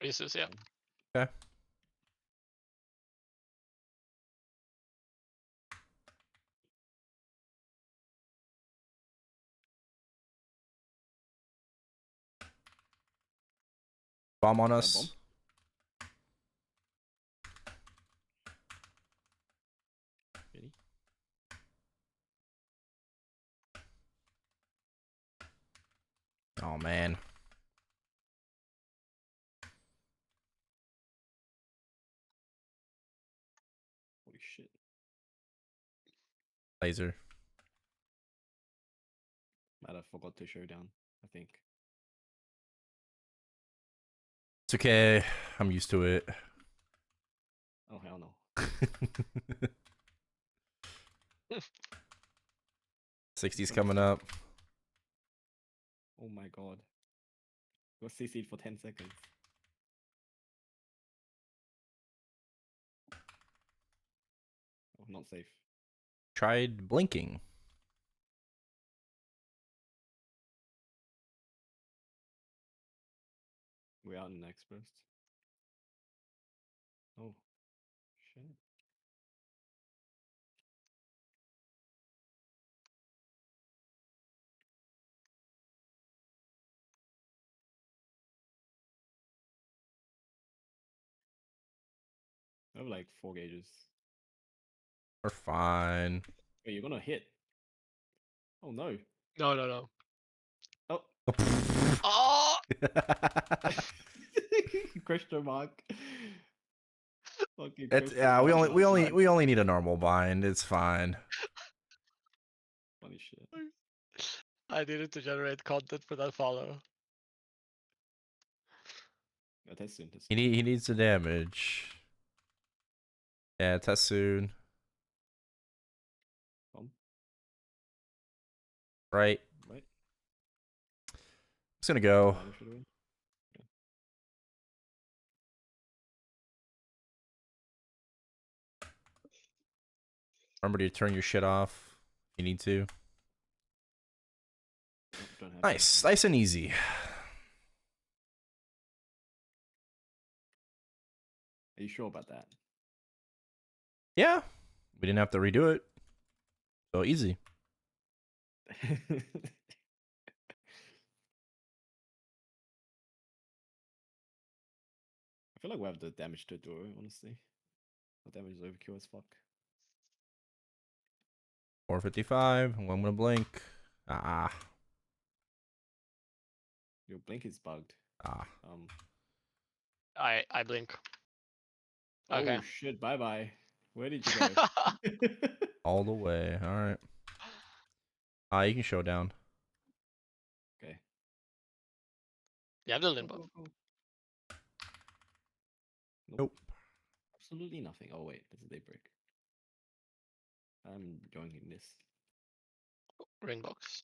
Aces, yeah. Okay. Bomb on us. Bomb? Ready? Oh man. Holy shit. Laser. Might have forgot to show down, I think. It's okay. I'm used to it. Oh hell no. 60's coming up. Oh my god. Got CC'd for 10 seconds. Oh, not safe. Tried blinking. We're out in the next burst. Oh, shit. I have like 4 gauges. We're fine. Wait, you're gonna hit. Oh no. No. Oh. Oh! Question mark. Fucking It's question yeah. mark. We only need a normal bind. It's fine. Funny shit. I needed to generate content for that follow. Yeah, test soon. Test He soon. needs the damage. Yeah, test soon. Bomb. Right. Right. Just gonna go. Lailah should have been. Yeah. Remember to turn your shit off. If you need to. Nope, don't have Nice, anything. nice and easy. Are you sure about that? Yeah, we didn't have to redo it. So easy. I feel like we have the damage to do it, honestly. The damage is overkill as fuck. 455. I'm gonna blink. Ah. Your blink is bugged. Ah. I blink. Okay. Oh shit, bye bye. Where did you go? All the way. All right. You can show down. Okay. You have the Go, limbo. go, go. Nope. Absolutely nothing. Oh wait, there's a daybreak. I'm joining this. Ring box.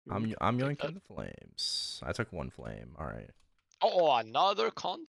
I'm Take that. yoinking the flames. I took one flame. All right. Oh, another con.